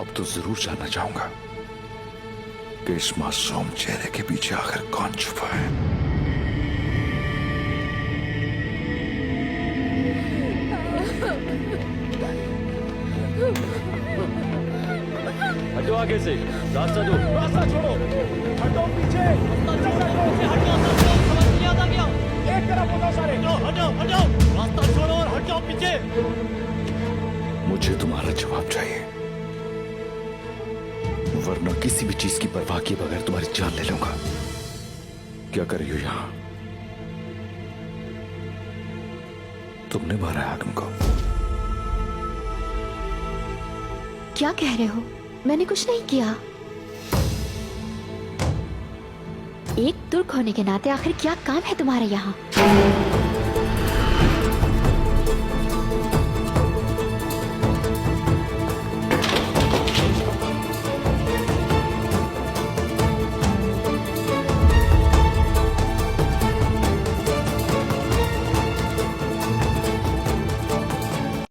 अब तो जरूर जानना चाहूंगा कि इस मासूम चेहरे के पीछे आखिर कौन छुपा है। हटो आगे से, रास्ता दो, रास्ता छोड़ो, हटो पीछे, हटो, समझ नहीं आता क्या? एक तरफ हो सारे, हटो, हटो, रास्ता छोड़ो और हट जाओ पीछे। मुझे तुम्हारा जवाब चाहिए, वरना किसी भी चीज की परवाह किए बगैर तुम्हारी जान ले लूंगा। क्या कर रही हो यहां? तुमने मारा है हाकिम को। क्या कह रहे हो? मैंने कुछ नहीं किया। एक तुर्क होने के नाते आखिर क्या काम है तुम्हारे यहाँ?